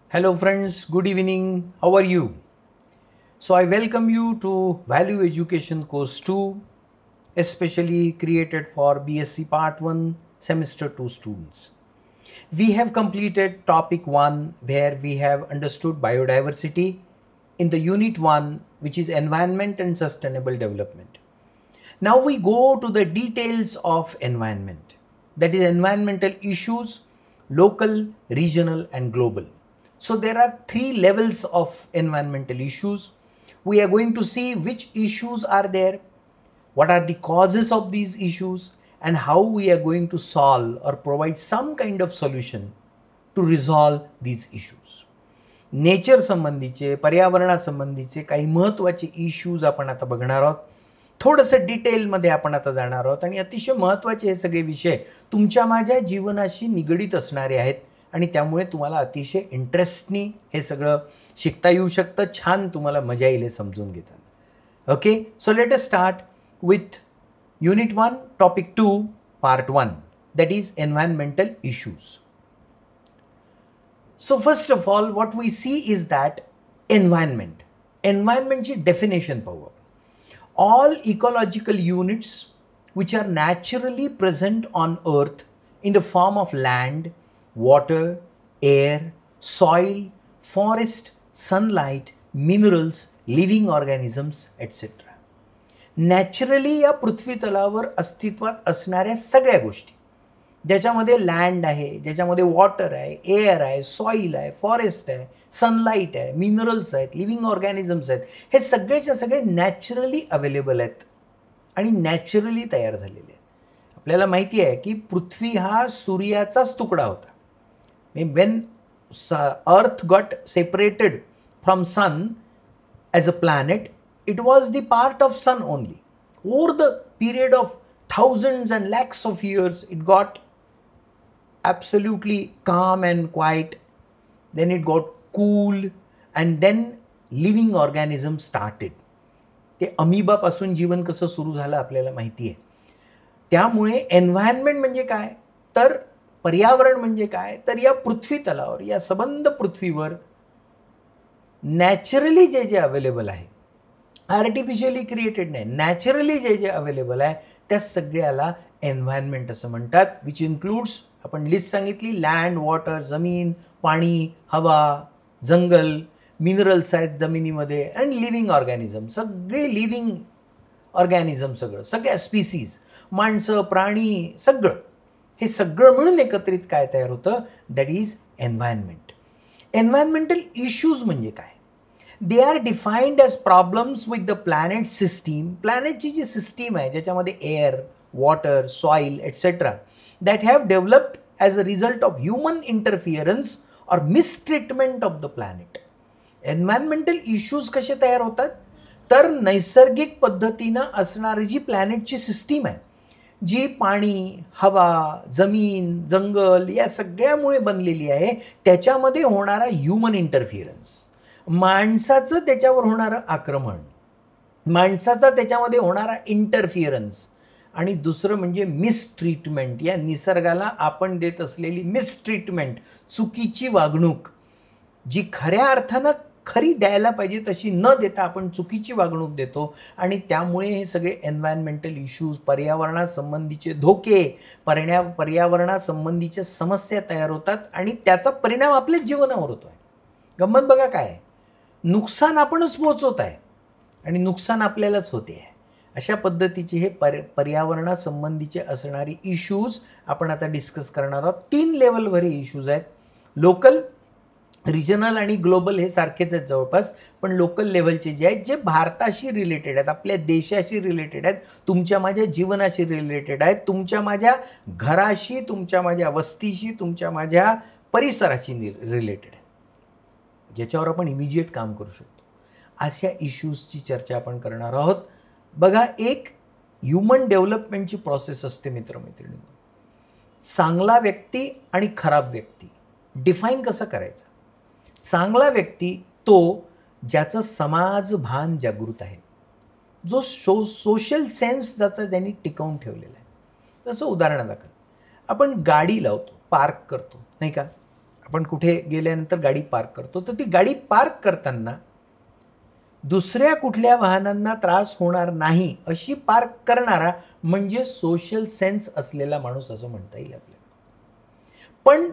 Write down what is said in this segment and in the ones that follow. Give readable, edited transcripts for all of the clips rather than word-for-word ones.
Hello friends, good evening. How are you? So I welcome you to Value Education Course 2, especially created for BSc Part 1 Semester 2 students. We have completed topic 1 where we have understood biodiversity in the unit 1, which is environment and sustainable development. Now we go to the details of environment, that is environmental issues, local, regional and global. So there are three levels of environmental issues. We are going to see which issues are there, what are the causes of these issues, and how we are going to solve or provide some kind of solution to resolve these issues. Nature संबंधीचे, पर्यावरणासंबंधीचे काही महत्त्वाचे issues आपण आता बघणार आहोत. थोडंसं डिटेलमध्ये आपण आता जाणार आहोत आणि अतिशय महत्त्वाचे हे सगळे विषय तुमच्या माझ्या जीवनाशी निगडीत असणारे आहेत आणि त्यामुळे तुम्हाला अतिशय इंटरेस्टनी हे सगळं शिकता येऊ शकतं. छान तुम्हाला मजा येईल हे समजून घेताना. Okay, so let us start with unit 1 topic 2 part 1, that is environmental issues. So first of all, what we see is that environment definition power. All ecological units which are naturally present on earth in the form of land, water, air, soil, forest, sunlight, minerals, living organisms, etc. Naturally या पृथ्वी तलावर अस्तित्वात असणाऱ्या सगळ्या गोष्टी, ज्याच्यामध्ये land आहे, ज्याच्यामध्ये water आहे, air आहे, सॉईल आहे, फॉरेस्ट आहे, सनलाईट आहे, मिनरल्स आहेत, लिव्हिंग ऑर्गॅनिझम्स आहेत, हे सगळेच्या सगळे नॅचरली अवेलेबल आहेत आणि नॅचरली तयार झालेले आहेत. आपल्याला माहिती आहे की पृथ्वी हा सूर्याचाच तुकडा होता. When earth got separated from sun as a planet, it was the part of sun only. Over the period of thousands and lakhs of years, it got absolutely calm and quiet, then it got cool, and then living organisms started. ते अमिबापासून जीवन कसं सुरू झालं आपल्याला माहिती आहे. त्यामुळे environment म्हणजे काय, तर पर्यावरण म्हणजे काय, तर या पृथ्वी तलावर, या सबंध पृथ्वीवर नॅचरली जे जे अवेलेबल आहे, आर्टिफिशियली क्रिएटेड नाही, नॅचरली जे जे अवेलेबल आहे त्या सगळ्याला एन्व्हायरमेंट असं म्हणतात. विच इन्क्लूड्स, आपण लिस्ट सांगितली, लँड, वॉटर, जमीन, पाणी, हवा, जंगल, मिनरल्स आहेत जमिनीमध्ये, अँड लिव्हिंग ऑर्गॅनिझम, सगळे लिव्हिंग ऑर्गॅनिझम, सगळ्या स्पीसीज, माणसं, प्राणी, सगळं, हे सगळं मिळून एकत्रित काय तयार होतं, that is environment. Environmental issues म्हणजे काय, they are defined as problems with the planet system. प्लॅनेटची जी सिस्टीम आहे ज्याच्यामध्ये air, water, soil etc. that have developed as a result of human interference or mistreatment of the planet. Environmental issues कसे तयार होतात, तर नैसर्गिक पद्धतीनं असणारी जी प्लॅनेटची सिस्टीम आहे, जी पाणी, हवा, जमीन, जंगल या सगळ्यामुळे बनलेली आहे, त्याच्यामध्ये होणारा ह्युमन इंटरफिअरन्स, माणसाचं त्याच्यावर होणारं आक्रमण, माणसाचा त्याच्यामध्ये होणारा इंटरफिअरन्स, आणि दुसरं म्हणजे मिसट्रीटमेंट, या निसर्गाला आपण देत असलेली मिसट्रीटमेंट, चुकीची वागणूक, जी खऱ्या अर्थानं खरी द्यायला पाहिजे तशी न देता आपण चुकीची वागणूक देतो. आणि त्यामुळे हे सगळे एन्व्हायरमेंटल इश्यूज, पर्यावरणासंबंधीचे धोके, पर्यावरणासंबंधीच्या समस्या तयार होतात आणि त्याचा परिणाम आपल्याच जीवनावर होतो आहे. गंमत बघा काय, नुकसान आपणच पोहोचवत आहे आणि नुकसान आपल्यालाच होते आहे. अशा पद्धतीचे हे पर्यावरणासंबंधीचे असणारी इश्यूज आपण आता डिस्कस करणार आहोत. 3 लेवलवर हे इश्यूज आहेत. लोकल, रिजनल आणि ग्लोबल हे सारखेच आहेत जवळपास, पण लोकल लेवलचे जे आहेत, जे भारताशी रिलेटेड आहेत, आपल्या देशाशी रिलेटेड आहेत, तुमच्या माझ्या जीवनाशी रिलेटेड आहेत, तुमच्या माझ्या घराशी, तुमच्या माझ्या वस्तीशी, तुमच्या माझ्या परिसराशी रिलेटेड आहेत, ज्याच्यावर आपण इमिजिएट काम करू शकतो. अशा इश्यूजची चर्चा आपण करणार आहोत. बघा, एक ह्युमन डेव्हलपमेंटची प्रोसेस असते मित्रमैत्रिणींनो. चांगला व्यक्ती आणि खराब व्यक्ती डिफाईन कसं करायचं. चांगला व्यक्ती तो ज्याचं समाजभान जागृत आहे, जो सोशल सेन्स ज्याचा त्यांनी टिकवून ठेवलेला आहे. तसं उदाहरणादाखल आपण गाडी लावतो, पार्क करतो, नाही का, आपण कुठे गेल्यानंतर गाडी पार्क करतो, तर ती गाडी पार्क करताना दुसऱ्या कुठल्या वाहनांना त्रास होणार नाही अशी पार्क करणारा म्हणजे सोशल सेन्स असलेला माणूस असं म्हणता येईल आपल्याला. पण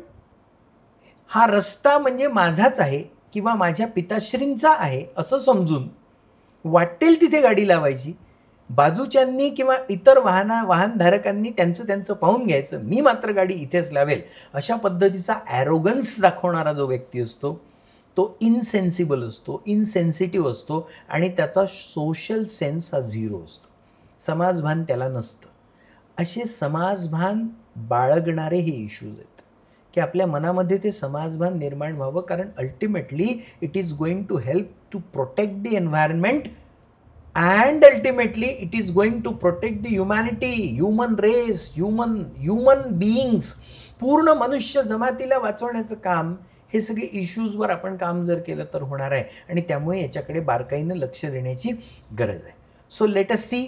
हा रस्ता म्हणजे माझाच आहे किंवा माझ्या पिताश्रींचा आहे असं समजून वाटेल तिथे गाडी लावायची, बाजूच्यांनी किंवा इतर वाहनधारकांनी त्यांचं पाहून घ्यायचं, मी मात्र गाडी इथेच लावेल, अशा पद्धतीचा ॲरोगन्स दाखवणारा जो व्यक्ती असतो तो इनसेन्सिबल असतो, इनसेन्सिटिव्ह असतो आणि त्याचा सोशल सेन्स हा झिरो असतो. समाजभान त्याला नसतं. असे समाजभान बाळगणारे हे इश्यूज आहेत की आपल्या मनामध्ये ते समाजभान निर्माण व्हावं, कारण ultimately it is going to help to protect the environment and ultimately it is going to protect the humanity, human race, human beings, पूर्ण मनुष्य जमातीला वाचवण्याचं काम हे सगळे इश्यूजवर आपण काम जर केलं तर होणार आहे आणि त्यामुळे याच्याकडे बारकाईनं लक्ष देण्याची गरज आहे. सो लेट अस सी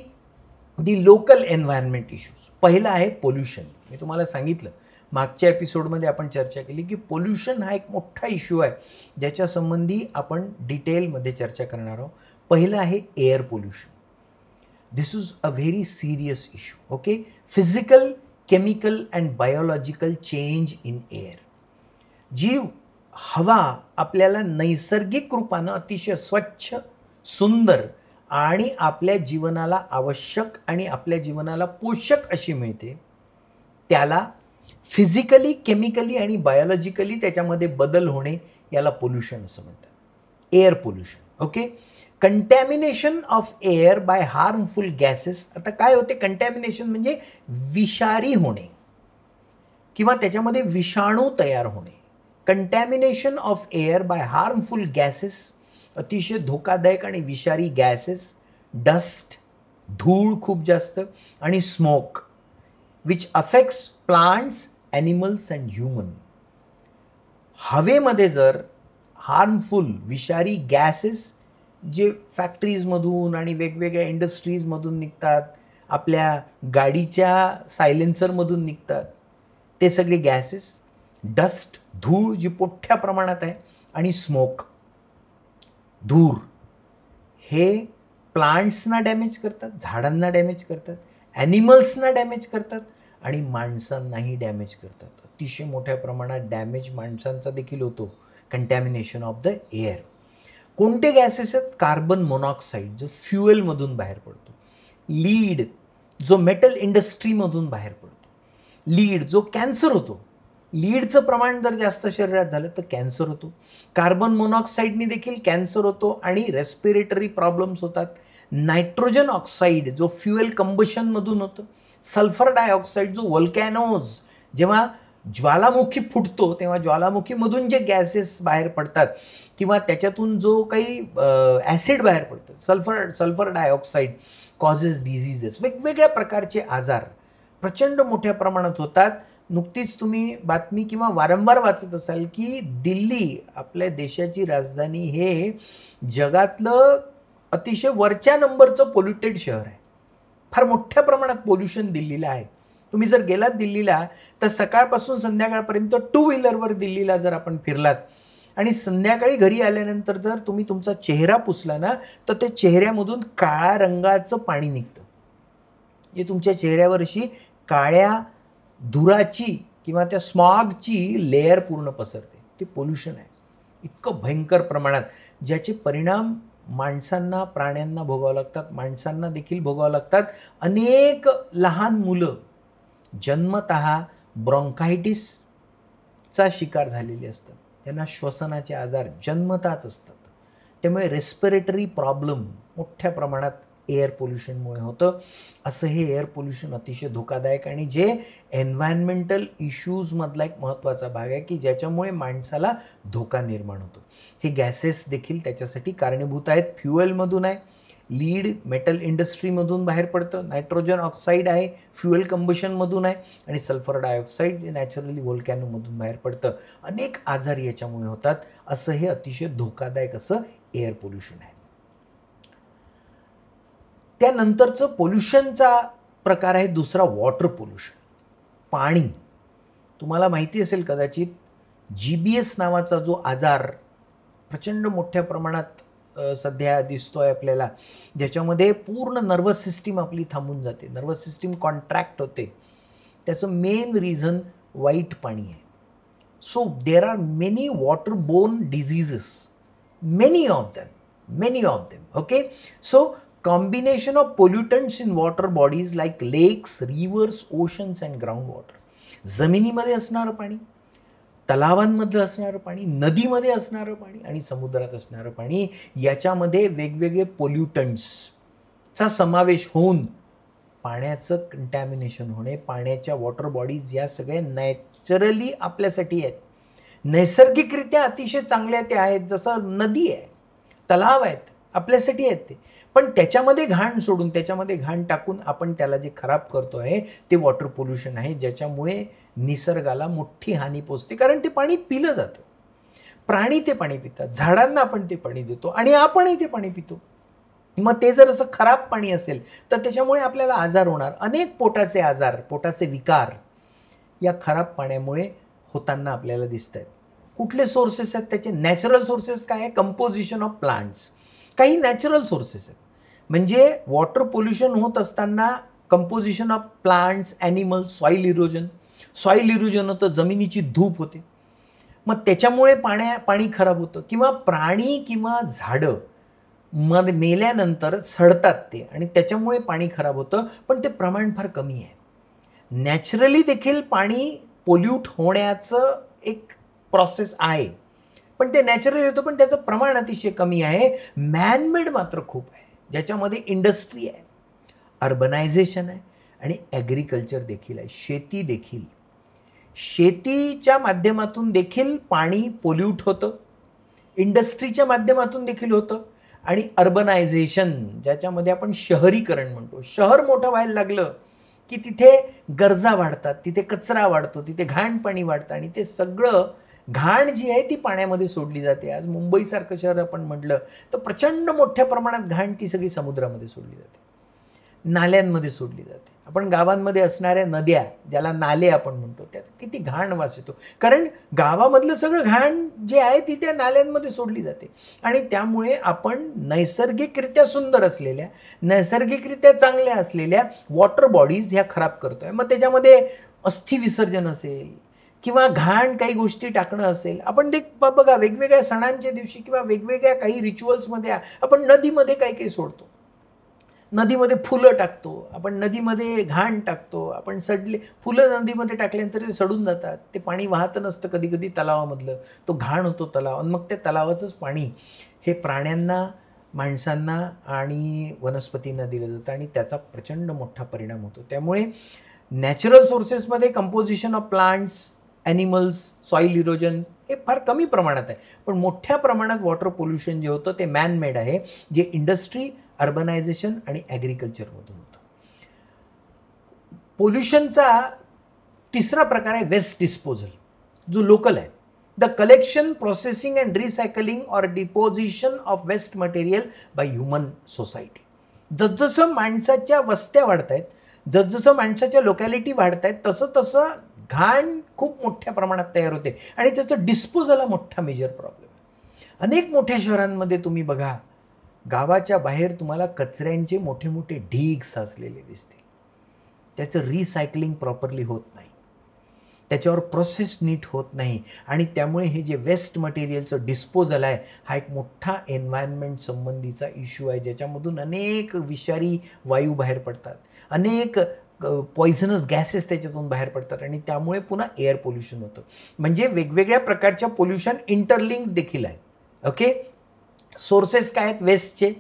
दी लोकल एन्व्हायरमेंट इश्यूज. पहिला आहे पोल्युशन. मी तुम्हाला सांगितलं मागच्या एपिसोडमध्ये आपण चर्चा केली की पोल्युशन हा एक मोठा इश्यू आहे ज्याच्या संबंधी आपण डिटेलमध्ये चर्चा करणार आहोत. पहिलं आहे air pollution. This is a very serious issue. Okay, physical, chemical and biological change in air. जी हवा आपल्याला नैसर्गिक रूपानं अतिशय स्वच्छ, सुंदर आणि आपल्या जीवनाला आवश्यक आणि आपल्या जीवनाला पोषक अशी मिळते, त्याला फिजिकली, केमिकली आणि बायोलॉजिकली त्याच्यामध्ये बदल होणे याला पोल्युशन असं म्हणतात. Air pollution. Okay, contamination of air by harmful gases. आता काय होते कंटॅमिनेशन म्हणजे विषारी होणे किंवा त्याच्यामध्ये विषाणू तयार होणे. Contamination of air by harmful gases, अतिशय धोकादायक आणि विषारी गॅसेस, डस्ट, धूळ खूप जास्त आणि smoke which affects plants, animals and human. हवेमध्ये जर हार्मफुल विषारी गॅसेस जे फॅक्टरीजमधून आणि वेगवेगळ्या इंडस्ट्रीजमधून निघतात, आपल्या गाडीच्या सायलेन्सरमधून निघतात, ते सगळे गॅसेस, डस्ट, धूळ जी मोठ्या प्रमाणात आहे, आणि स्मोक, धूर, हे प्लांट्सना डॅमेज करतात, झाडांना डॅमेज करतात, ॲनिमल्सना डॅमेज करतात आणि माणसांनाही डॅमेज करतात. अतिशय मोठ्या प्रमाणात डॅमेज माणसांचा देखील होतो. Contamination of the air. कोणते गॅसेस आहेत? कार्बन मोनॉक्साईड जो फ्युएलमधून बाहेर पडतो, लीड जो मेटल इंडस्ट्रीमधून बाहेर पडतो, लीड जो कॅन्सर होतो, लीडचं प्रमाण जर जास्त शरीरात झालं तर कॅन्सर होतो. कार्बन मोनॉक्साईडनी देखील कॅन्सर होतो आणि रेस्पिरेटरी प्रॉब्लेम्स होतात. नायट्रोजन ऑक्साईड जो फ्युएल कंबशनमधून होतं, सल्फर डायऑक्साईड जो व्होल्कॅनोज, जेव्हा ज्वालामुखी फुटतो तेव्हा ज्वालामुखीमधून जे गॅसेस बाहेर पडतात किंवा त्याच्यातून जो काही ॲसिड बाहेर पडतं, सल्फर डायऑक्साईड कॉजेस डिझिजेस, वेगवेगळ्या प्रकारचे आजार प्रचंड मोठ्या प्रमाणात होतात. नुकतीच तुम्ही बातमी किंवा वारंवार वाचत असाल की दिल्ली, आपल्या देशाची राजधानी, हे जगातलं अतिशय वरच्या नंबरचं पोल्युटेड शहर आहे. फार मोठ्या प्रमाणात पोल्युशन दिल्लीला आहे. तुम्ही जर गेलात दिल्लीला तर सकाळपासून संध्याकाळपर्यंत टू व्हीलरवर दिल्लीला जर आपण फिरलात आणि संध्याकाळी घरी आल्यानंतर जर तुम्ही तुमचा चेहरा पुसला ना तर ते चेहऱ्यामधून काळ्या रंगाचं पाणी निघतं. जे तुमच्या चेहऱ्यावर अशी काळ्या धुराची किंवा त्या स्मॉगची लेअर पूर्ण पसरते. ते पोल्युशन आहे इतकं भयंकर प्रमाणात, ज्याचे परिणाम माणसांना, प्राण्यांना भोगावं लागतात, माणसांना देखील भोगावं लागतात. अनेक लहान मुलं जन्मतः ब्रॉन्कायटिसचा शिकार झालेली असतात. त्यांना श्वसनाचे आजार जन्मताच असतात. त्यामुळे रेस्पिरेटरी प्रॉब्लेम मोठ्या प्रमाणात एअर पोल्युशनमुळे होतं. असं हे एअर पोल्युशन अतिशय धोकादायक आणि जे एन्व्हायरमेंटल इश्यूजमधला एक महत्त्वाचा भाग आहे की ज्याच्यामुळे माणसाला धोका निर्माण होतो. हे गॅसेस देखील त्याच्यासाठी कारणीभूत आहेत. फ्युएलमधून आहे, लीड मेटल इंडस्ट्रीमधून बाहेर पडतं, नायट्रोजन ऑक्साईड आहे फ्युएल कंबशनमधून आहे, आणि सल्फर डायऑक्साईड जे नॅचरली व्होल्कॅनोमधून बाहेर पडतं. अनेक आजार याच्यामुळे होतात. असं हे अतिशय धोकादायक असं एअर पोल्युशन आहे. त्यानंतरचं पोल्युशनचा प्रकार आहे दुसरा, वॉटर पोल्युशन. पाणी. तुम्हाला माहिती असेल कदाचित GBS नावाचा जो आजार प्रचंड मोठ्या प्रमाणात सध्या दिसतोय आपल्याला, ज्याच्यामध्ये पूर्ण नर्वस सिस्टीम आपली थांबून जाते, नर्वस सिस्टीम कॉन्ट्रॅक्ट होते, त्याचं मेन रिझन वाईट पाणी आहे. So there are many waterborne diseases, many of them. Okay, so combination of pollutants in water bodies like lakes, rivers, oceans and ground water, जमिनीमध्ये असणारं पाणी, तलावांमधलं असणारं पाणी, नदीमध्ये असणारं पाणी आणि समुद्रात असणारं पाणी, याच्यामध्ये वेगवेगळे पोल्युटंट्सचा समावेश होऊन पाण्याचं कंटॅमिनेशन होणे, पाण्याच्या वॉटर बॉडीज या सगळ्या नॅचरली आपल्यासाठी आहेत, नैसर्गिकरित्या अतिशय चांगल्या त्या आहेत, जसं नदी आहे, तलाव आहेत, आपल्यासाठी आहेत ते. पण त्याच्यामध्ये घाण सोडून, त्याच्यामध्ये घाण टाकून आपण त्याला जे खराब करतो आहे ते वॉटर पोल्युशन आहे, ज्याच्यामुळे निसर्गाला मोठी हानी पोचते. कारण ते पाणी पिलं जातं, प्राणी ते पाणी पितात, झाडांना आपण ते पाणी देतो आणि आपणही ते पाणी पितो. मग ते जर असं खराब पाणी असेल तर त्याच्यामुळे आपल्याला आजार होणार, अनेक पोटाचे आजार, पोटाचे विकार या खराब पाण्यामुळे होताना आपल्याला दिसत आहेत. कुठले सोर्सेस आहेत त्याचे? नॅचरल सोर्सेस काय आहे? कंपोजिशन ऑफ प्लांट्स, काही नॅचरल सोर्सेस आहेत. म्हणजे वॉटर पोल्युशन होत असताना composition of plants, animals, soil erosion होतं, जमिनीची धूप होते, मग त्याच्यामुळे पाणी खराब होतं. किंवा प्राणी किंवा झाडं मेल्यानंतर सडतात ते आणि त्याच्यामुळे पाणी खराब होतं, पण ते प्रमाण फार कमी आहे. नॅचरली देखील पाणी पोल्यूट होण्याचं एक प्रोसेस आहे, पण ते नॅचरली होतं, पण त्याचं प्रमाण अतिशय कमी आहे. मॅनमेड मात्र खूप आहे, ज्याच्यामध्ये इंडस्ट्री आहे, अर्बनायझेशन आहे आणि ॲग्रिकल्चर देखील आहे, शेती देखील. शेतीच्या माध्यमातून देखील पाणी पोल्यूट होतं, इंडस्ट्रीच्या माध्यमातून देखील होतं आणि अर्बनायझेशन, ज्याच्यामध्ये आपण शहरीकरण म्हणतो. शहर मोठं व्हायला लागलं की तिथे गरजा वाढतात, तिथे कचरा वाढतो, तिथे घाण पाणी वाढतं आणि ते सगळं घाण जी आहे ती पाण्यामध्ये सोडली जाते. आज मुंबईसारखं शहर आपण म्हटलं तर प्रचंड मोठ्या प्रमाणात घाण ती सगळी समुद्रामध्ये सोडली जाते, नाल्यांमध्ये सोडली जाते. आपण गावांमध्ये असणाऱ्या नद्या, ज्याला नाले आपण म्हणतो, त्यात किती घाण वास येतो, कारण गावामधलं सगळं घाण जे आहे ती त्या नाल्यांमध्ये सोडली जाते. आणि त्यामुळे आपण नैसर्गिकरित्या सुंदर असलेल्या, नैसर्गिकरित्या चांगल्या असलेल्या वॉटर बॉडीज ह्या खराब करतोय. मग त्याच्यामध्ये अस्थि विसर्जन असेल किंवा घाण काही गोष्टी टाकणं असेल. आपण बघा, वेगवेगळ्या सणांच्या दिवशी किंवा वेगवेगळ्या काही रिच्युअल्समध्ये आपण नदीमध्ये काही काही सोडतो, नदीमध्ये फुलं टाकतो, आपण नदीमध्ये घाण टाकतो, आपण सडले फुलं नदीमध्ये टाकल्यानंतर ते सडून जातात, ते पाणी वाहत नसतं कधी कधी तलावामधलं, तो घाण होतो तलाव, आणि मग त्या तलावाचंच पाणी हे प्राण्यांना, माणसांना आणि वनस्पतींना दिलं जातं आणि त्याचा प्रचंड मोठा परिणाम होतो. त्यामुळे नॅचरल सोर्सेसमध्ये composition of plants, animals, soil erosion हे फार कमी प्रमाणात आहे, पण मोठ्या प्रमाणात वॉटर पोल्युशन जे होतं ते मॅनमेड आहे, जे इंडस्ट्री, अर्बनायझेशन आणि ॲग्रिकल्चरमधून होतं. पोल्युशनचा तिसरा प्रकार आहे वेस्ट डिस्पोजल, जो लोकल आहे. The collection, processing and recycling or deposition of waste material by human society. जसजसं माणसाच्या वस्त्या वाढत आहेत, जसजसं माणसाच्या लोकॅलिटी वाढत आहेत, तसं तसं घाण खूप मोठ्या प्रमाणात तयार होते आणि त्याचं डिस्पोजल हा मोठा मेजर प्रॉब्लेम आहे. अनेक मोठ्या शहरांमध्ये तुम्ही बघा, गावाच्या बाहेर तुम्हाला कचऱ्यांचे मोठे मोठे ढीग साचलेले दिसतील. त्याचं रिसायकलिंग प्रॉपरली होत नाही, त्याच्यावर प्रोसेस नीट होत नाही आणि त्यामुळे हे जे वेस्ट मटेरियलचं डिस्पोजल आहे हा एक मोठा एन्व्हायरमेंट संबंधीचा इश्यू आहे, ज्याच्यामधून अनेक विषारी वायू बाहेर पडतात, अनेक पॉइझनस गॅसेस त्याच्यातून बाहेर पडतात आणि त्यामुळे पुन्हा एअर पोल्युशन होतं. म्हणजे वेगवेगळ्या प्रकारच्या पोल्युशन इंटरलिंक देखील आहेत. ओके, सोर्सेस काय आहेत वेस्टचे?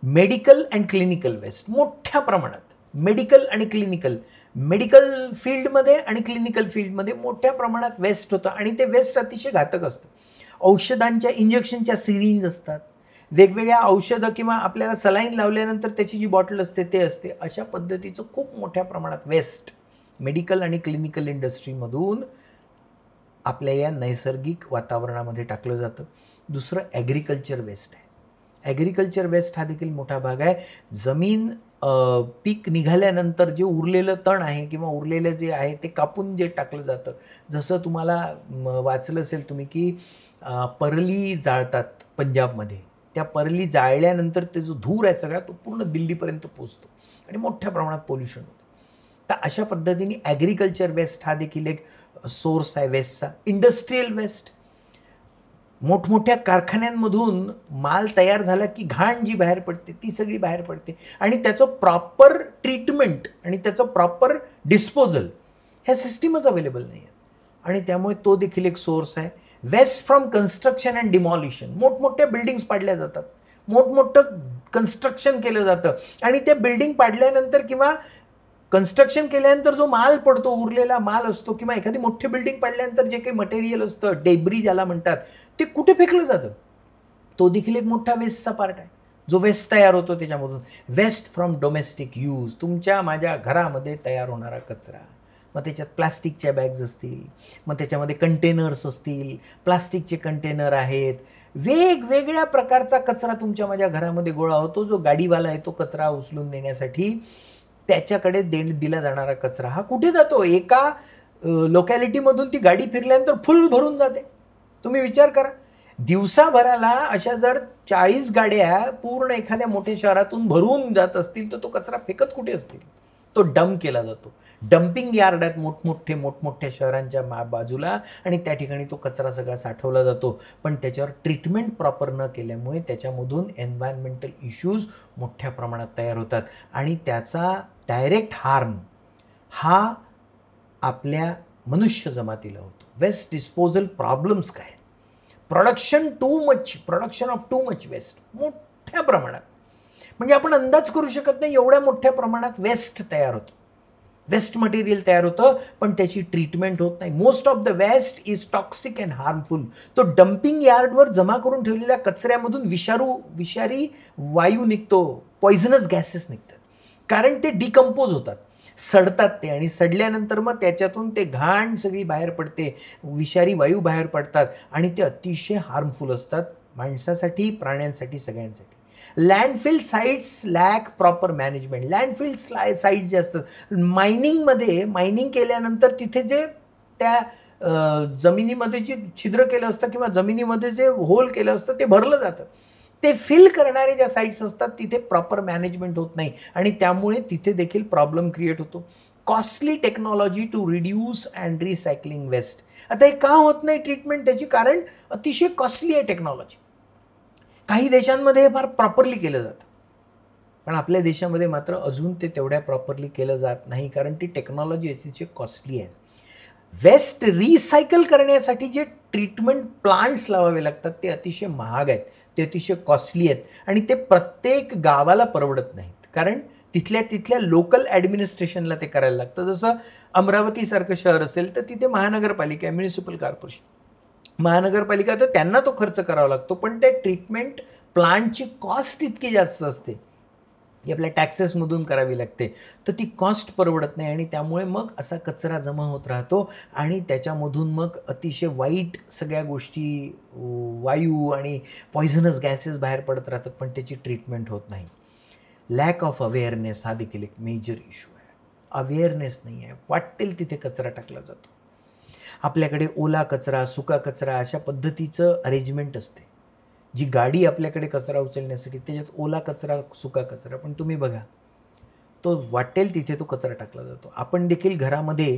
मेडिकल अँड क्लिनिकल वेस्ट मोठ्या प्रमाणात, मेडिकल आणि क्लिनिकल, मेडिकल फील्डमध्ये आणि क्लिनिकल फील्डमध्ये मोठ्या प्रमाणात वेस्ट होतं आणि ते वेस्ट अतिशय घातक असतं. औषधांच्या, इंजेक्शनच्या सिरिंज असतात, वेगवेगळ्या औषधं किंवा आपल्याला सलाईन लावल्यानंतर त्याची जी बॉटल असते ते असते, अशा पद्धतीचं खूप मोठ्या प्रमाणात वेस्ट मेडिकल आणि क्लिनिकल इंडस्ट्रीमधून आपल्या या नैसर्गिक वातावरणामध्ये टाकलं जातं. दुसरं ॲग्रिकल्चर वेस्ट आहे. ॲग्रिकल्चर वेस्ट हा देखील मोठा भाग आहे. जमीन पीक निघाल्यानंतर जे उरलेलं तण आहे किंवा उरलेलं जे आहे ते कापून जे टाकलं जातं. जसं तुम्हाला वाचलं असेल तुम्ही की परली जाळतात पंजाबमध्ये. त्या परली जाळल्यानंतर ते जो धूर आहे सगळा तो पूर्ण दिल्लीपर्यंत पोहोचतो आणि मोठ्या प्रमाणात पोल्युशन होतं. तर अशा पद्धतीने ॲग्रिकल्चर वेस्ट हा देखील एक सोर्स आहे वेस्टचा. इंडस्ट्रियल वेस्ट, मोठमोठ्या कारखान्यांमधून माल तयार झाला की घाण जी बाहेर पडते ती सगळी बाहेर पडते आणि त्याचं प्रॉपर ट्रीटमेंट आणि त्याचं प्रॉपर डिस्पोजल ह्या सिस्टीमच अवेलेबल नाही आहेत आणि त्यामुळे तो देखील एक सोर्स आहे. Waste from construction and demolition, मोठमोठ्या बिल्डिंग्स पाडल्या जातात, मोठमोठं कन्स्ट्रक्शन केलं जातं आणि त्या बिल्डिंग पाडल्यानंतर किंवा कन्स्ट्रक्शन केल्यानंतर जो माल पडतो, उरलेला माल असतो किंवा एखादी मोठी बिल्डिंग पडल्यानंतर जे काही मटेरियल असतं, डेब्री ज्याला म्हणतात, ते कुठे फेकलं जातं? तो देखील एक मोठा वेस्टचा पार्ट आहे जो वेस्ट तयार होतो त्याच्यामधून. वेस्ट फ्रॉम डोमेस्टिक यूज, तुमच्या माझ्या घरामध्ये तयार होणारा कचरा, मग त्याच्यात प्लास्टिकच्या बॅग्स असतील, मग त्याच्यामध्ये कंटेनर्स असतील, प्लास्टिकचे कंटेनर आहेत, वेगवेगळ्या प्रकारचा कचरा तुमच्या माझ्या घरामध्ये गोळा होतो. जो गाडीवाला आहे तो कचरा उचलून नेण्यासाठी त्याच्याकडे दिला जाणारा कचरा हा कुठे जातो? एका लोकॅलिटीमधून ती गाडी फिरल्यानंतर फुल भरून जाते. तुम्ही विचार करा, दिवसाभराला अशा जर 40 गाड्या पूर्ण एखाद्या मोठ्या शहरातून भरून जात असतील तर तो कचरा फेकत कुठे असतील? तो डंप केला जातो. डम्पिंग यार्ड आहेत मोठमोठ्या शहरांच्या बाजूला आणि त्या ठिकाणी तो कचरा सगळा साठवला जातो. पण त्याच्यावर ट्रीटमेंट प्रॉपर न केल्यामुळे त्याच्यामधून एन्व्हायरमेंटल इश्यूज मोठ्या प्रमाणात तयार होतात आणि त्याचा डायरेक्ट हार्म हा आपल्या मनुष्य जमातीला होतो. वेस्ट डिस्पोजल प्रॉब्लेम्स काय? Production of too much waste, मोठ्या प्रमाणात, म्हणजे आपण अंदाज करू शकत नाही एवढ्या मोठ्या प्रमाणात वेस्ट तयार होतं, वेस्ट मटेरियल तयार होतं, पण त्याची ट्रीटमेंट होत नाही. Most of the waste is toxic and harmful. तो डम्पिंग यार्डवर जमा करून ठेवलेल्या कचऱ्यामधून विषारी वायू निघतो, पॉइझनस गॅसेस निघतात, कारण ते डिकम्पोज होतात, सडतात ते, आणि सडल्यानंतर मग त्याच्यातून ते घाण सगळी बाहेर पडते, विषारी वायू बाहेर पडतात आणि ते अतिशय हार्मफुल असतात माणसासाठी, प्राण्यांसाठी, सगळ्यांसाठी. Landfill sites lack proper management. Landfill site जे असतात, मायनिंग केल्यानंतर तिथे जे त्या जमिनीमध्ये जे छिद्र केलं असतं किंवा जमिनीमध्ये जे होल केलं असतं ते भरलं जातं. ते फिल करणारे ज्या साईट्स असतात तिथे प्रॉपर मॅनेजमेंट होत नाही आणि त्यामुळे तिथे देखील प्रॉब्लेम क्रिएट होतो. Costly technology to reduce and recycling waste. आता हे का होत नाही ट्रीटमेंट त्याची? कारण अतिशय कॉस्टली आहे टेक्नॉलॉजी. काही देशांमध्ये हे फार प्रॉपरली केलं जातं, पण आपल्या देशामध्ये मात्र अजून ते तेवढ्या प्रॉपरली केलं जात नाही, कारण ती टेक्नॉलॉजी अतिशय कॉस्टली आहे. वेस्ट रिसायकल करण्यासाठी जे ट्रीटमेंट प्लांट्स लावावे लागतात ते अतिशय महाग आहेत, ते अतिशय कॉस्टली आहेत आणि ते प्रत्येक गावाला परवडत नाहीत, कारण तिथल्या लोकल ॲडमिनिस्ट्रेशनला ते करायला लागतं. जसं अमरावतीसारखं शहर असेल तर तिथे महानगरपालिका, म्युनिसिपल कॉर्पोरेशन, महानगरपालिका, तर त्यांना तो खर्च करावा लागतो, पण त्या ट्रीटमेंट प्लांटची कॉस्ट इतकी जास्त असते की आपल्या टॅक्सेसमधून करावी लागते, तर ती कॉस्ट परवडत नाही आणि त्यामुळे मग असा कचरा जमा होत राहतो आणि त्याच्यामधून मग अतिशय वाईट सगळ्या गोष्टी, वायू आणि पॉइझनस गॅसेस बाहेर पडत राहतात, पण त्याची ट्रीटमेंट होत नाही. लॅक ऑफ अवेअरनेस हा देखील एक मेजर इश्यू आहे. अवेअरनेस नाही आहे, वाटेल तिथे कचरा टाकला जातो. आपल्याकडे ओला कचरा, सुका कचरा अशा पद्धतीचं अरेंजमेंट असते. जी गाडी आपल्याकडे कचरा उचलण्यासाठी त्याच्यात ओला कचरा, सुका कचरा, पण तुम्ही बघा तो वाटेल तिथे तो कचरा टाकला जातो. आपण देखील घरामध्ये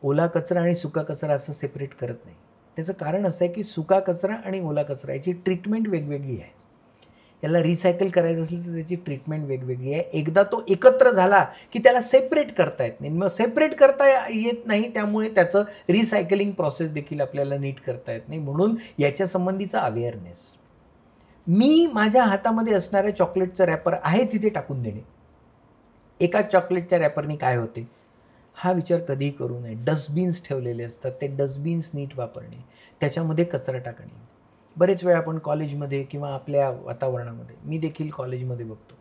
ओला कचरा आणि सुका कचरा असं सेपरेट करत नाही. त्याचं कारण असं आहे की सुका कचरा आणि ओला कचरा याची ट्रीटमेंट वेगवेगळी आहे. याला रिसायकल करायचं असेल तर त्याची ट्रीटमेंट वेगवेगळी आहे. एकदा तो एकत्र झाला की त्याला सेपरेट करता येत नाही. मग सेपरेट करता येत नाही, त्यामुळे त्याचं रिसायकलिंग प्रोसेस देखील आपल्याला नीट करता येत नाही. म्हणून याच्या संबंधीचा अवेअरनेस. मी माझ्या हातामध्ये असणाऱ्या चॉकलेटचं रॅपर आहे तिथे टाकून देणे. एका चॉकलेटच्या रॅपरनी काय होते हा विचार कधीही करू नये. डस्टबिन्स ठेवलेले असतात, ते डस्टबिन्स नीट वापरणे, त्याच्यामध्ये कचरा टाकणे. बरेच वेळा आपण कॉलेजमध्ये किंवा आपल्या वातावरणामध्ये, मी देखील कॉलेजमध्ये बघतो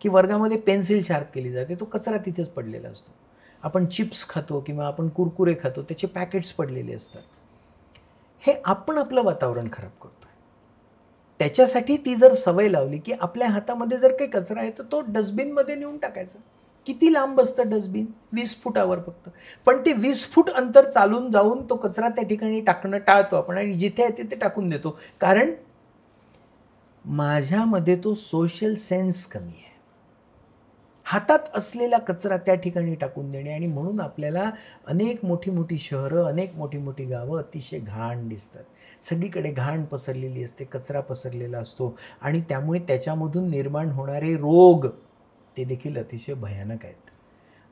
की वर्गामध्ये पेन्सिल शार्प केली जाते, तो कचरा तिथेच पडलेला असतो. आपण चिप्स खातो किंवा आपण कुरकुरे खातो, त्याचे पॅकेट्स पडलेले असतात. हे आपण आपलं वातावरण खराब करतो आहे. त्याच्यासाठी ती जर सवय लावली की आपल्या हातामध्ये जर काही कचरा आहे तर तो डस्टबिनमध्ये नेऊन टाकायचा. किती लांब असतं डस्टबिन? 20 फुटावर फक्त. पण ते 20 फूट अंतर चालून जाऊन तो कचरा त्या ठिकाणी टाकणं टाळतो आपण आणि जिथे आहे तिथे टाकून देतो. कारण माझ्यामध्ये तो सोशल सेन्स कमी आहे. हातात असलेला कचरा त्या ठिकाणी टाकून देणे. आणि म्हणून आपल्याला अनेक मोठी मोठी शहरं, अनेक मोठी मोठी गावं अतिशय घाण दिसतात. सगळीकडे घाण पसरलेली असते, कचरा पसरलेला असतो आणि त्यामुळे त्याच्यामधून निर्माण होणारे रोग ते देखील अतिशय भयानक आहेत.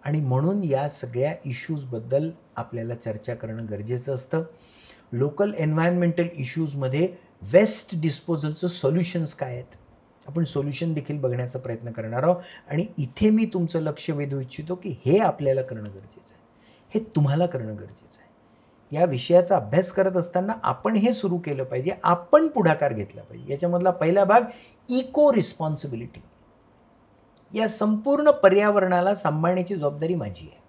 आणि म्हणून या सगळ्या इश्यूजबद्दल आपल्याला चर्चा करणं गरजेचं असतं. लोकल एन्व्हायरमेंटल इश्यूजमध्ये वेस्ट डिस्पोजलचं सोल्युशन्स काय आहेत, आपण सोल्युशन देखील बघण्याचा प्रयत्न करणार आहोत. आणि इथे मी तुमचं लक्ष वेधू इच्छितो की हे आपल्याला करणं गरजेचं आहे, हे तुम्हाला करणं गरजेचं आहे. या विषयाचा अभ्यास करत असताना आपण हे सुरू केलं पाहिजे, आपण पुढाकार घेतला पाहिजे. याच्यामधला पहिला भाग इको रिस्पॉन्सिबिलिटी. या संपूर्ण पर्यावरणाला सांभाळण्याची जबाबदारी माझी आहे.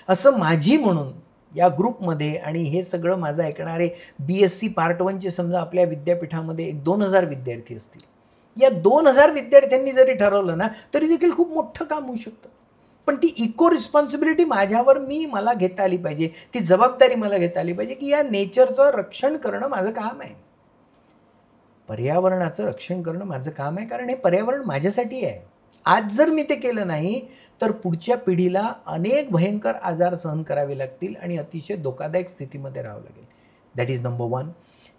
असं माझी म्हणून या ग्रुपमध्ये आणि हे सगळं माझं ऐकणारे BSc पार्ट 1चे समजा आपल्या विद्यापीठामध्ये 2000 विद्यार्थी असतील. या 2000 विद्यार्थ्यांनी जरी ठरवलं ना तरी देखील खूप मोठं काम होऊ शकतं. पण ती इको रिस्पॉन्सिबिलिटी माझ्यावर मला घेता आली पाहिजे, ती जबाबदारी मला घेता आली पाहिजे की या नेचरचं रक्षण करणं माझं काम आहे, पर्यावरणाचं रक्षण करणं माझं काम आहे. कारण हे पर्यावरण माझ्यासाठी आहे. आज जर मी ते केलं नाही तर पुढच्या पिढीला अनेक भयंकर आजार सहन करावे लागतील आणि अतिशय धोकादायक स्थितीमध्ये राहावं लागेल. That is number 1.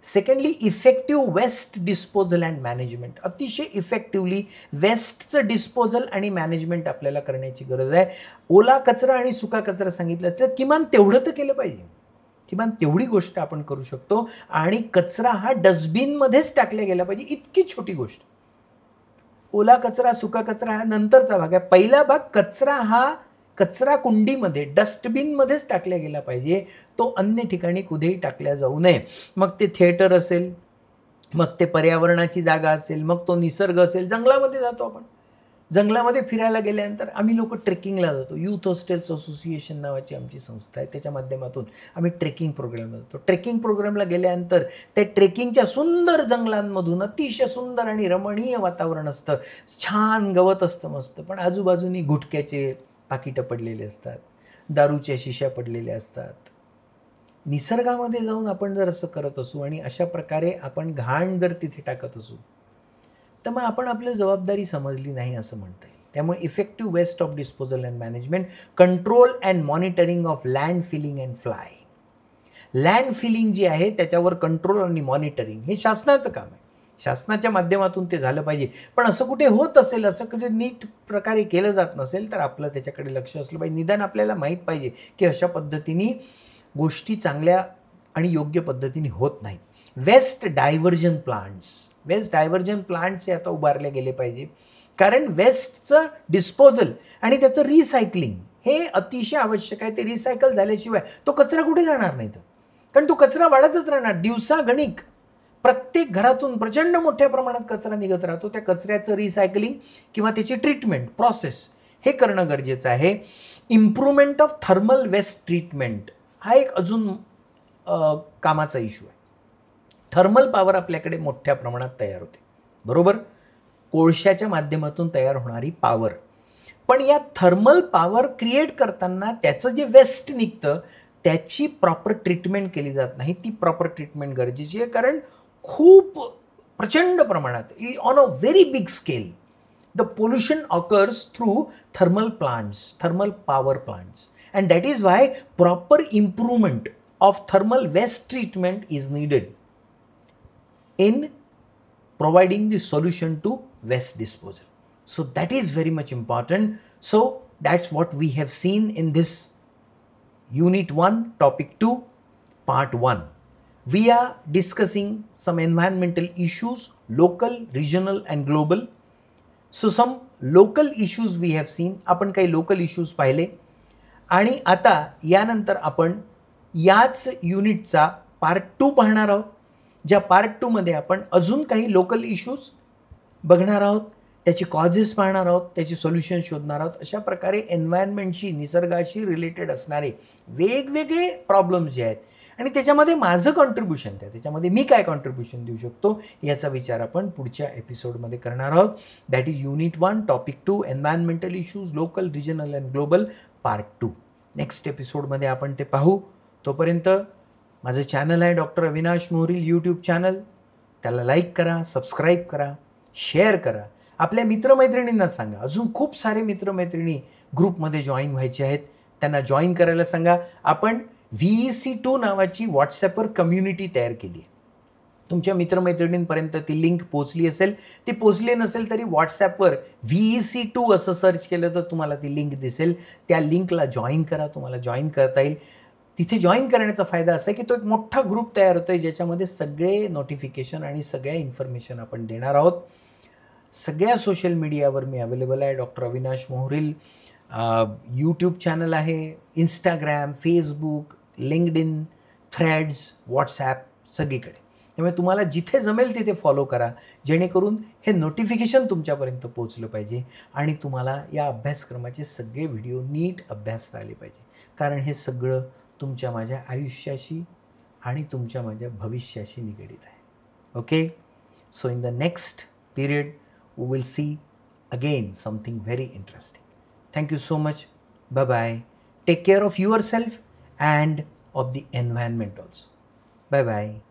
Secondly, effective waste disposal and management. अतिशय इफेक्टिव्हली वेस्टचं डिस्पोजल आणि मॅनेजमेंट आपल्याला करण्याची गरज आहे. ओला कचरा आणि सुका कचरा सांगितलं असतं, किमान तेवढं तर केलं पाहिजे. किमान तेवढी गोष्ट आपण करू शकतो. आणि कचरा हा डस्टबिनमध्येच टाकला गेला पाहिजे, इतकी छोटी गोष्ट. ओला कचरा सुका कचरा हा नंतरचा भाग आहे. पहिला भाग कचरा हा कचरा कुंडीमध्ये डस्टबिनमध्येच टाकला गेला पाहिजे, तो अन्य ठिकाणी कुठेही टाकल्या जाऊ नये. मग ते थिएटर असेल, मग ते पर्यावरणाची जागा असेल, मग तो निसर्ग असेल. जंगलामध्ये जातो आपण, जंगलामध्ये फिरायला गेल्यानंतर आम्ही लोक ट्रेकिंगला जातो. यूथ हॉस्टेल्स असोसिएशन नावाची आमची संस्था आहे, त्याच्या माध्यमातून आम्ही ट्रेकिंग प्रोग्रामला जातो. ट्रेकिंग प्रोग्रामला गेल्यानंतर त्या ट्रेकिंगच्या सुंदर जंगलांमधून अतिशय सुंदर आणि रमणीय वातावरण असतं, छान गवत असतं मस्त, पण आजूबाजूनी गुटख्याचे पाकिटं पडलेले असतात, दारूच्या शिश्या पडलेल्या असतात. निसर्गामध्ये जाऊन आपण जर असं करत असू आणि अशा प्रकारे आपण घाण जर तिथे टाकत असू तर मग आपण आपली जबाबदारी समजली नाही असं म्हणता येईल. त्यामुळे effective waste of disposal and management, control and monitoring of land filling and fly. Land filling जी आहे त्याच्यावर कंट्रोल आणि मॉनिटरिंग हे शासनाचं काम आहे. शासनाच्या माध्यमातून ते झालं पाहिजे. पण असं कुठे होत असेल, असं कुठे नीट प्रकारे केलं जात नसेल तर आपलं त्याच्याकडे लक्ष असलं पाहिजे. निदान आपल्याला माहीत पाहिजे की अशा पद्धतीने गोष्टी चांगल्या आणि योग्य पद्धतीने होत नाहीत. Waste diversion plants, waste diversion plants हे आता उभारले गेले पाहिजे. कारण वेस्टचं डिस्पोजल आणि त्याचं रिसायकलिंग हे अतिशय आवश्यक आहे. ते रिसायकल झाल्याशिवाय तो कचरा कुठे जाणार नाही, कारण तो कचरा वाढतच राहणार. दिवसागणिक प्रत्येक घरातून प्रचंड मोठ्या प्रमाणात कचरा निघत राहतो. त्या कचऱ्याचं रिसायकलिंग किंवा त्याची ट्रीटमेंट प्रोसेस हे करणं गरजेचं आहे. Improvement of thermal waste treatment हा एक अजून कामाचा इश्यू आहे. थर्मल पॉवर आपल्याकडे मोठ्या प्रमाणात तयार होते, बरोबर, कोळशाच्या माध्यमातून तयार होणारी पॉवर. पण या थर्मल पॉवर क्रिएट करताना त्याचं जे वेस्ट निघतं त्याची प्रॉपर ट्रीटमेंट केली जात नाही. ती प्रॉपर ट्रीटमेंट गरजेची आहे, कारण खूप प्रचंड प्रमाणात on a very big scale the pollution occurs through thermal plants, thermal power plants, and that is why proper improvement of thermal waste treatment is needed in providing the solution to waste disposal. So that is very much important. So that's what we have seen in this unit 1 topic 2 part 1. We are discussing some environmental issues, local, regional and global. So some local issues we have seen. आपण काही local issues पाहिले आणि आता यानंतर आपण याच युनिटचा part 2 पाहणार आहोत, ज्या पार्ट 2 मध्ये आपण अजून काही लोकल इश्यूज बघणार आहोत, त्याची कॉजेस पाहणार आहोत, त्याची सोल्युशन शोधणार आहोत. अशा प्रकारे एन्व्हायरमेंटशी, निसर्गाशी रिलेटेड असणारे वेगवेगळे प्रॉब्लेम्स जे आहेत आणि त्याच्यामध्ये माझं कॉन्ट्रीब्युशन काय, त्याच्यामध्ये मी काय कॉन्ट्रीब्युशन देऊ शकतो याचा विचार आपण पुढच्या एपिसोडमध्ये करणार आहोत. That is unit 1 topic 2 environmental issues local, regional and global part 2. Next एपिसोडमध्ये आपण ते पाहू. तोपर्यंत माझं चॅनल आहे doctor Avinash Moharil YouTube channel. त्याला लाईक करा, सबस्क्राईब करा, शेअर करा, आपल्या मित्रमैत्रिणींना सांगा. अजून खूप सारे मित्रमैत्रिणी ग्रुपमध्ये जॉईन व्हायचे आहेत, त्यांना जॉईन करायला सांगा. आपण VEC2 नावाची व्हॉट्सॲपवर कम्युनिटी तयार केली आहे. तुमच्या मित्रमैत्रिणींपर्यंत ती लिंक पोचली असेल, ती पोचली नसेल तरी व्हॉट्सॲपवर VEC2 असं सर्च केलं तर तुम्हाला ती लिंक दिसेल. त्या लिंकला जॉईन करा, तुम्हाला जॉईन करता येईल. तिथे जॉईन करण्याचा फायदा असा आहे की तो एक मोठा ग्रुप तयार होतो आहे ज्याच्यामध्ये सगळे नोटिफिकेशन आणि सगळ्या इन्फॉर्मेशन आपण देणार आहोत. सगळ्या सोशल मीडियावर मी अवेलेबल आहे, doctor Avinash Moharil. YouTube channel आहे, Instagram, Facebook, LinkedIn, threads, WhatsApp, सगळीकडे. त्यामुळे तुम्हाला जिथे जमेल तिथे फॉलो करा, जेणेकरून हे नोटिफिकेशन तुमच्यापर्यंत पोचलं पाहिजे आणि तुम्हाला या अभ्यासक्रमाचे सगळे व्हिडिओ नीट अभ्यासता आले पाहिजे. कारण हे सगळं तुमच्या माझ्या आयुष्याशी आणि तुमच्या माझ्या भविष्याशी निगडीत आहे. Okay, so in the next period we will see again something very interesting. Thank you so much. Bye bye. Take care of yourself and of the environment also. Bye bye.